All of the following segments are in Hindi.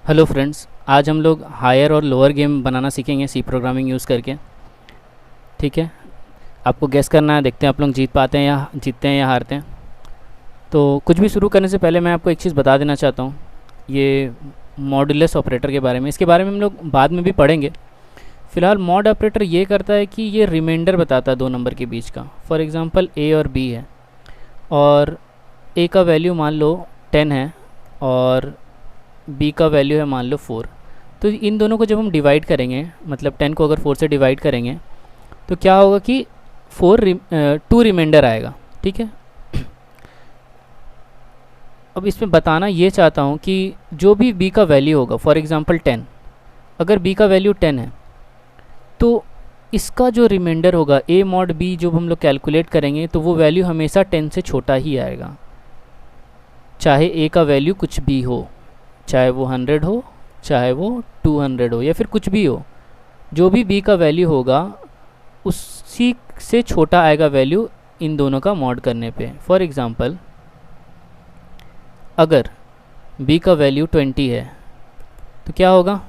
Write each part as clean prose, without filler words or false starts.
हेलो फ्रेंड्स, आज हम लोग हायर और लोअर गेम बनाना सीखेंगे सी प्रोग्रामिंग यूज़ करके। ठीक है, आपको गेस करना है, देखते हैं आप लोग जीतते हैं या हारते हैं। तो कुछ भी शुरू करने से पहले मैं आपको एक चीज़ बता देना चाहता हूँ, ये मॉड्यूलस ऑपरेटर के बारे में। इसके बारे में हम लोग बाद में भी पढ़ेंगे। फ़िलहाल मॉड ऑपरेटर ये करता है कि ये रिमाइंडर बताता है दो नंबर के बीच का। फॉर एग्ज़ाम्पल ए और बी है, और ए का वैल्यू मान लो 10 है और बी का वैल्यू है मान लो 4। तो इन दोनों को जब हम डिवाइड करेंगे, मतलब 10 को अगर 4 से डिवाइड करेंगे तो क्या होगा कि 2 रिमाइंडर आएगा। ठीक है, अब इसमें बताना ये चाहता हूँ कि जो भी बी का वैल्यू होगा, फॉर एग्ज़ाम्पल 10, अगर बी का वैल्यू 10 है तो इसका जो रिमाइंडर होगा ए मॉड बी, जो हम लोग कैलकुलेट करेंगे तो वो वैल्यू हमेशा 10 से छोटा ही आएगा, चाहे ए का वैल्यू कुछ भी हो, चाहे वो 100 हो, चाहे वो 200 हो, या फिर कुछ भी हो। जो भी बी का वैल्यू होगा उसी से छोटा आएगा वैल्यू इन दोनों का मॉड करने पे। फॉर एग्ज़ाम्पल अगर बी का वैल्यू 20 है तो क्या होगा,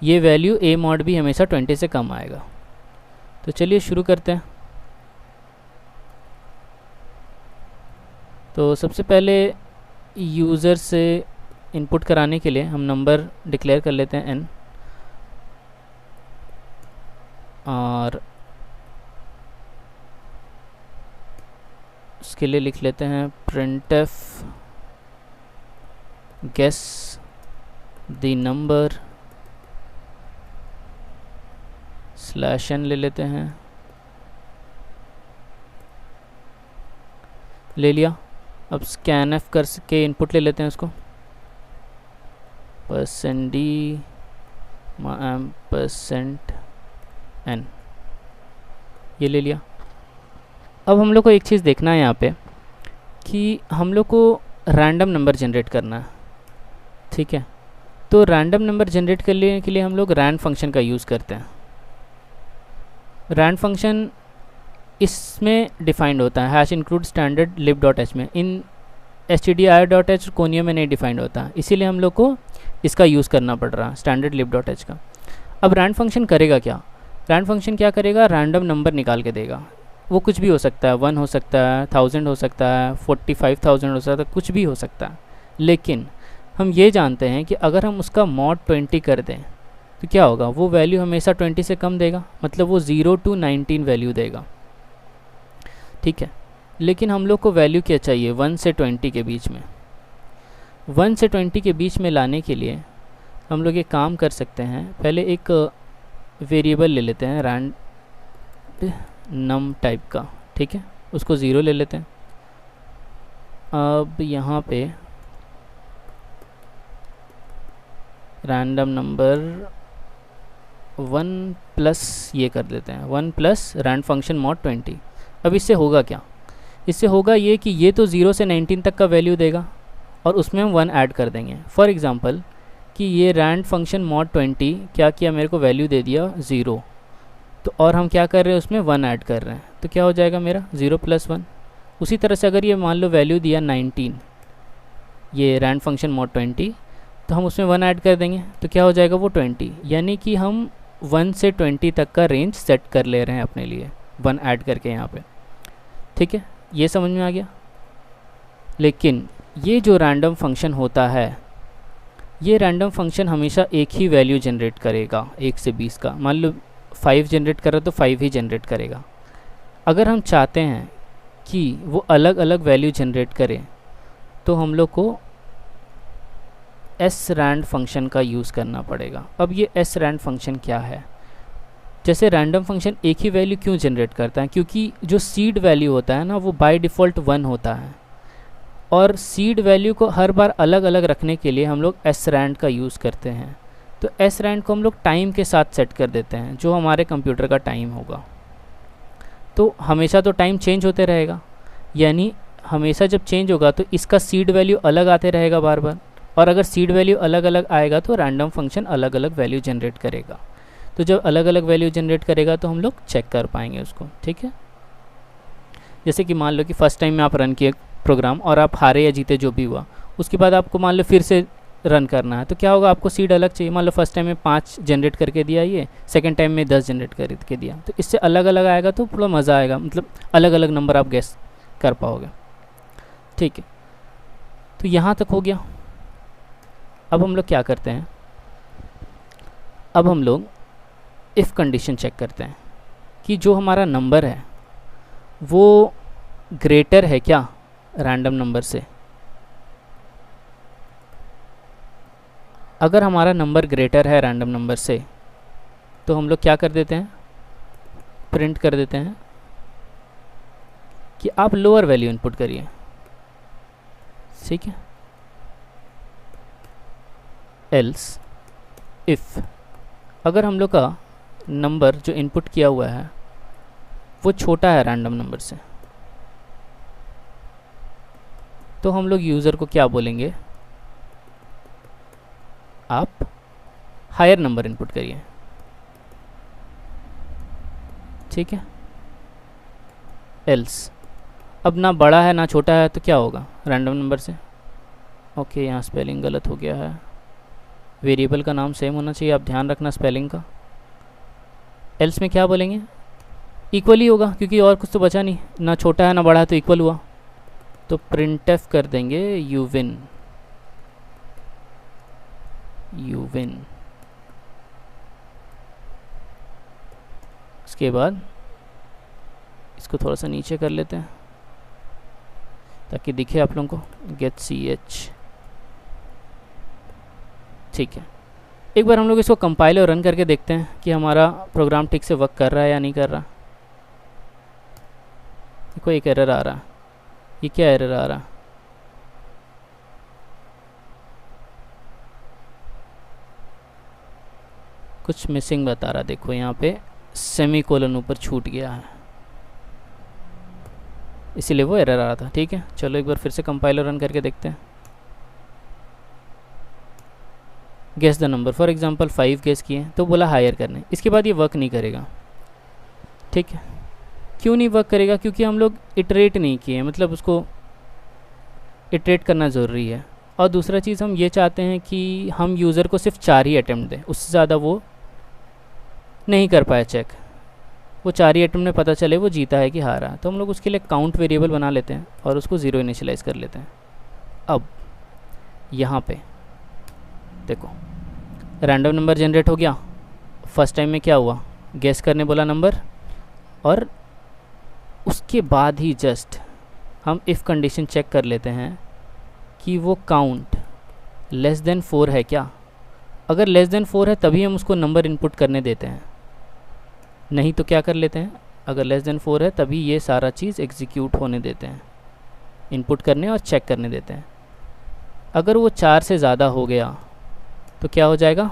ये वैल्यू ए मॉड भी हमेशा 20 से कम आएगा। तो चलिए शुरू करते हैं। तो सबसे पहले यूज़र से इनपुट कराने के लिए हम नंबर डिक्लेयर कर लेते हैं n, और उसके लिए लिख लेते हैं printf guess the number /n ले लेते हैं, ले लिया। अब scanf कर के इनपुट ले लेते हैं उसको, %d %n, ये ले लिया। अब हम लोग को एक चीज़ देखना है यहाँ पे कि हम लोग को रैंडम नंबर जनरेट करना है। ठीक है, तो रैंडम नंबर जनरेट करने के लिए हम लोग रैंड फंक्शन का यूज़ करते हैं। रैंड फंक्शन इसमें डिफाइंड होता है हैश इंक्लूड स्टैंडर्ड lib.h में, इन stdio.h कोनियो में नहीं डिफाइंड होता, इसीलिए हम लोग को इसका यूज़ करना पड़ रहा है, स्टैंडर्ड lib.h का। अब रैंड फंक्शन करेगा क्या? रैंड फंक्शन क्या करेगा, रैंडम नंबर निकाल के देगा। वो कुछ भी हो सकता है, 1 हो सकता है, 1000 हो सकता है, 45,000 हो सकता है, कुछ भी हो सकता है। लेकिन हम ये जानते हैं कि अगर हम उसका मॉड 20 कर दें तो क्या होगा, वो वैल्यू हमेशा 20 से कम देगा, मतलब वो 0 to 19 वैल्यू देगा। ठीक है, लेकिन हम लोग को वैल्यू क्या चाहिए, 1 से 20 के बीच में। 1 से 20 के बीच में लाने के लिए हम लोग एक काम कर सकते हैं, पहले एक वेरिएबल ले लेते हैं रैंड नम टाइप का। ठीक है, उसको 0 ले लेते हैं। अब यहाँ पे रैंडम नंबर 1 प्लस ये कर देते हैं, 1 प्लस रैंड फंक्शन मॉड 20। अब इससे होगा क्या, इससे होगा ये कि ये तो 0 से 19 तक का वैल्यू देगा और उसमें हम 1 ऐड कर देंगे। फॉर एग्ज़ाम्पल कि ये रैंड फंक्शन मॉड 20 क्या किया, मेरे को वैल्यू दे दिया 0, तो और हम क्या कर रहे हैं, उसमें 1 ऐड कर रहे हैं, तो क्या हो जाएगा मेरा 0 + 1। उसी तरह से अगर ये मान लो वैल्यू दिया 19, ये रैंड फंक्शन मॉड 20, तो हम उसमें 1 ऐड कर देंगे, तो क्या हो जाएगा वो 20। यानी कि हम 1 से 20 तक का रेंज सेट कर ले रहे हैं अपने लिए 1 ऐड करके यहाँ पे। ठीक है, ये समझ में आ गया। लेकिन ये जो रैंडम फंक्शन होता है, ये रैंडम फंक्शन हमेशा एक ही वैल्यू जनरेट करेगा 1 से 20 का। मान लो 5 जनरेट कर रहा तो 5 ही जनरेट करेगा। अगर हम चाहते हैं कि वो अलग अलग वैल्यू जनरेट करे तो हम लोग को srand फंक्शन का यूज़ करना पड़ेगा। अब ये srand फंक्शन क्या है, जैसे रैंडम फंक्शन एक ही वैल्यू क्यों जनरेट करता है, क्योंकि जो सीड वैल्यू होता है ना, वो बाय डिफ़ॉल्ट 1 होता है, और सीड वैल्यू को हर बार अलग अलग रखने के लिए हम लोग srand का यूज़ करते हैं। तो srand को हम लोग टाइम के साथ सेट कर देते हैं, जो हमारे कंप्यूटर का टाइम होगा। तो हमेशा तो टाइम चेंज होते रहेगा, यानी हमेशा जब चेंज होगा तो इसका सीड वैल्यू अलग आते रहेगा बार बार, और अगर सीड वैल्यू अलग अलग आएगा तो रैंडम फंक्शन अलग अलग वैल्यू जनरेट करेगा। तो जब अलग अलग वैल्यू जनरेट करेगा तो हम लोग चेक कर पाएंगे उसको। ठीक है, जैसे कि मान लो कि फ़र्स्ट टाइम में आप रन किए प्रोग्राम और आप हारे या जीते जो भी हुआ, उसके बाद आपको मान लो फिर से रन करना है तो क्या होगा, आपको सीड अलग चाहिए। मान लो फर्स्ट टाइम में 5 जनरेट करके दिया, ये सेकंड टाइम में 10 जनरेट करके दिया, तो इससे अलग अलग आएगा तो पूरा मज़ा आएगा, मतलब अलग अलग नंबर आप गेस कर पाओगे। ठीक है, तो यहाँ तक हो गया। अब हम लोग क्या करते हैं, अब हम लोग इफ़ कंडीशन चेक करते हैं कि जो हमारा नंबर है वो ग्रेटर है क्या रैंडम नंबर से। अगर हमारा नंबर ग्रेटर है रैंडम नंबर से तो हम लोग क्या कर देते हैं, प्रिंट कर देते हैं कि आप लोअर वैल्यू इनपुट करिए। ठीक है, एल्स इफ़ अगर हम लोग का नंबर जो इनपुट किया हुआ है वो छोटा है रैंडम नंबर से, तो हम लोग यूज़र को क्या बोलेंगे, आप हायर नंबर इनपुट करिए। ठीक है, एल्स अब ना बड़ा है ना छोटा है तो क्या होगा रैंडम नंबर से। ओके, यहाँ स्पेलिंग गलत हो गया है, वेरिएबल का नाम सेम होना चाहिए, आप ध्यान रखना स्पेलिंग का। एल्स में क्या बोलेंगे, इक्वल ही होगा क्योंकि और कुछ तो बचा नहीं, ना छोटा है ना बड़ा है तो इक्वल हुआ, तो प्रिंटफ कर देंगे यू विन, यू विन। उसके बाद इसको थोड़ा सा नीचे कर लेते हैं ताकि दिखे आप लोगों को, गेट सी एच। ठीक है, एक बार हम लोग इसको कंपाइल और रन करके देखते हैं कि हमारा प्रोग्राम ठीक से वर्क कर रहा है या नहीं कर रहा। देखो एक एरर आ रहा है, ये क्या एरर आ रहा है, कुछ मिसिंग बता रहा। देखो यहाँ पे सेमीकोलन ऊपर छूट गया है, इसीलिए वो एरर आ रहा था। ठीक है, चलो एक बार फिर से कंपाइलर रन करके देखते हैं। Guess the number, for example 5 guess किए तो बोला हायर करने, इसके बाद ये वर्क नहीं करेगा। ठीक है, क्यों नहीं वर्क करेगा, क्योंकि हम लोग इटरेट नहीं किए, मतलब उसको इटरेट करना ज़रूरी है। और दूसरा चीज़ हम ये चाहते हैं कि हम यूज़र को सिर्फ 4 ही अटैम्प्ट दें, उससे ज़्यादा वो नहीं कर पाया चेक, वो 4 ही अटैम्प्ट में पता चले वो जीता है कि हारा। तो हम लोग उसके लिए काउंट वेरिएबल बना लेते हैं और उसको 0 इनिशियलाइज़ कर लेते हैं। अब यहाँ पे देखो रैंडम नंबर जनरेट हो गया, फर्स्ट टाइम में क्या हुआ, गेस करने बोला नंबर, और उसके बाद ही जस्ट हम इफ़ कंडीशन चेक कर लेते हैं कि वो काउंट लेस देन 4 है क्या। अगर लेस देन 4 है तभी हम उसको नंबर इनपुट करने देते हैं, नहीं तो क्या कर लेते हैं, अगर लेस देन 4 है तभी ये सारा चीज़ एग्जीक्यूट होने देते हैं, इनपुट करने और चेक करने देते हैं। अगर वो 4 से ज़्यादा हो गया तो क्या हो जाएगा,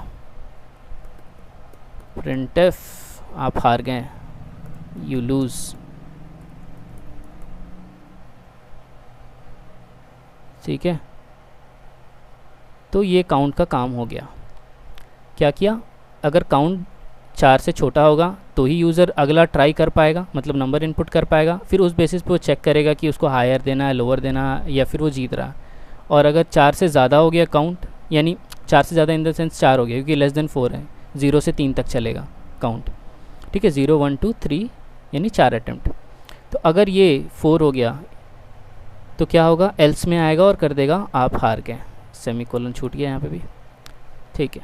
प्रिंटफ आप हार गए, यू लूज़। ठीक है, तो ये काउंट का काम हो गया। क्या किया, अगर काउंट 4 से छोटा होगा तो ही यूज़र अगला ट्राई कर पाएगा, मतलब नंबर इनपुट कर पाएगा, फिर उस बेसिस पे वो चेक करेगा कि उसको हायर देना है, लोअर देना है, या फिर वो जीत रहा है। और अगर 4 से ज़्यादा हो गया काउंट, यानी 4 से ज़्यादा इन द सेंस 4 हो गया क्योंकि लेस देन 4 है, 0 से 3 तक चलेगा काउंट। ठीक है, 0 1 2 3 यानी 4 अटैम्प्ट। तो अगर ये 4 हो गया तो क्या होगा, एल्स में आएगा और कर देगा आप हार गए, सेमीकोलन छूट गया यहाँ पे भी। ठीक है,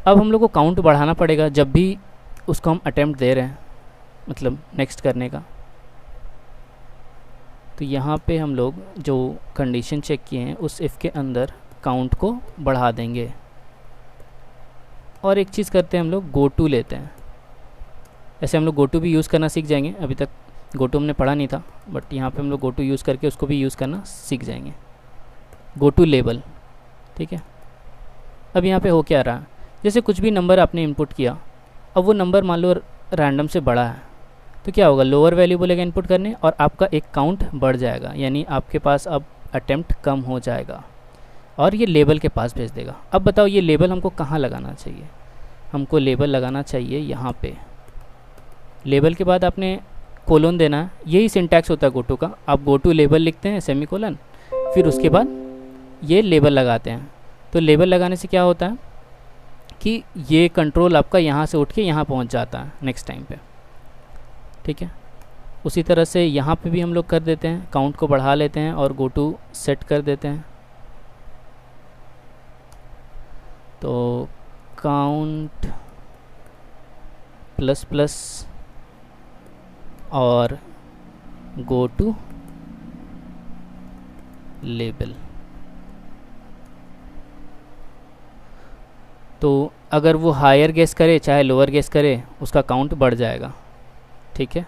अब हम लोग को काउंट बढ़ाना पड़ेगा जब भी उसको हम अटैम्प्ट दे रहे हैं, मतलब नेक्स्ट करने का। तो यहाँ पे हम लोग जो कंडीशन चेक किए हैं उस इफ़ के अंदर काउंट को बढ़ा देंगे। और एक चीज़ करते हैं, हम लोग गो टू लेते हैं। ऐसे हम लोग गो टू भी यूज़ करना सीख जाएंगे, अभी तक गो टू हमने पढ़ा नहीं था, बट यहाँ पे हम लोग गो टू यूज़ करके उसको भी यूज़ करना सीख जाएंगे। गो टू लेबल, ठीक है। अब यहाँ पे हो क्या रहा है, जैसे कुछ भी नंबर आपने इनपुट किया, अब वो नंबर मान लो रैंडम से बड़ा है, तो क्या होगा, लोअर वैल्यू बोलेगा इनपुट करने और आपका एक काउंट बढ़ जाएगा, यानी आपके पास अब अटैम्प्ट कम हो जाएगा और ये लेबल के पास भेज देगा। अब बताओ ये लेबल हमको कहाँ लगाना चाहिए, हमको लेबल लगाना चाहिए यहाँ पे। लेबल के बाद आपने कोलोन देना है, यही सिंटैक्स होता है गोटू का। आप गोटू लेबल लिखते हैं सेमीकोलन, फिर उसके बाद ये लेबल लगाते हैं। तो लेबल लगाने से क्या होता है कि ये कंट्रोल आपका यहाँ से उठ के यहाँ पहुँच जाता है नेक्स्ट टाइम पे, ठीक है। उसी तरह से यहाँ पे भी हम लोग कर देते हैं, काउंट को बढ़ा लेते हैं और गो टू सेट कर देते हैं। तो काउंट प्लस प्लस और गो टू लेबल। तो अगर वो हायर गेस करे चाहे लोअर गेस करे, उसका काउंट बढ़ जाएगा, ठीक है।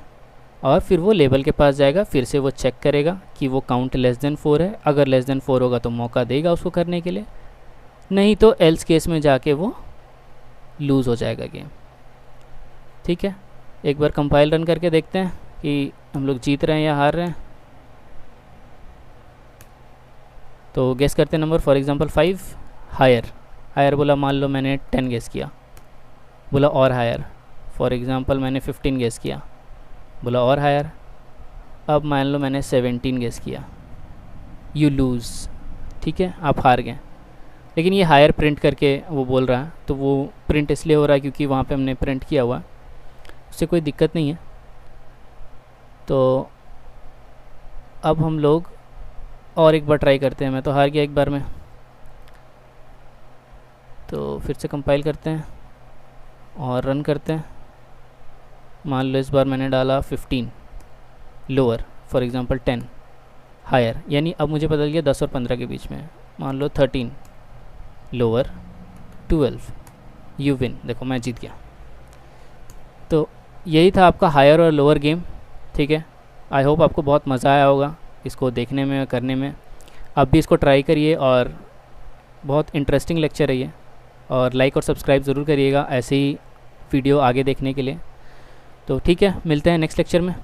और फिर वो लेबल के पास जाएगा, फिर से वो चेक करेगा कि वो काउंट लेस देन 4 है। अगर लेस देन 4 होगा तो मौका देगा उसको करने के लिए, नहीं तो एल्स केस में जाके वो लूज़ हो जाएगा गेम, ठीक है। एक बार कंपाइल रन करके देखते हैं कि हम लोग जीत रहे हैं या हार रहे हैं। तो गेस करते हैं number, for example 5 higher. Higher बोला, मान लो मैंने 10 गेस किया, बोला और हायर। फॉर एग्जांपल मैंने 15 गेस किया, बोला और हायर। अब मान लो मैंने 17 गेस किया, यू लूज़, ठीक है, आप हार गए। लेकिन ये हायर प्रिंट करके वो बोल रहा है, तो वो प्रिंट इसलिए हो रहा है क्योंकि वहाँ पे हमने प्रिंट किया हुआ है, उससे कोई दिक्कत नहीं है। तो अब हम लोग और एक बार ट्राई करते हैं। मैं तो हार गया एक बार में, तो फिर से कंपाइल करते हैं और रन करते हैं। मान लो इस बार मैंने डाला 15 लोअर, फॉर एग्जांपल 10 हायर, यानी अब मुझे बदल गया 10 और 15 के बीच में। मान लो 13 लोअर 12, यू विन। देखो मैं जीत गया। तो यही था आपका हायर और लोअर गेम, ठीक है। आई होप आपको बहुत मज़ा आया होगा इसको देखने में, करने में। आप भी इसको ट्राई करिए और बहुत इंटरेस्टिंग लेक्चर है ये। और लाइक और सब्सक्राइब ज़रूर करिएगा ऐसे ही वीडियो आगे देखने के लिए। तो ठीक है, मिलते हैं नेक्स्ट लेक्चर में।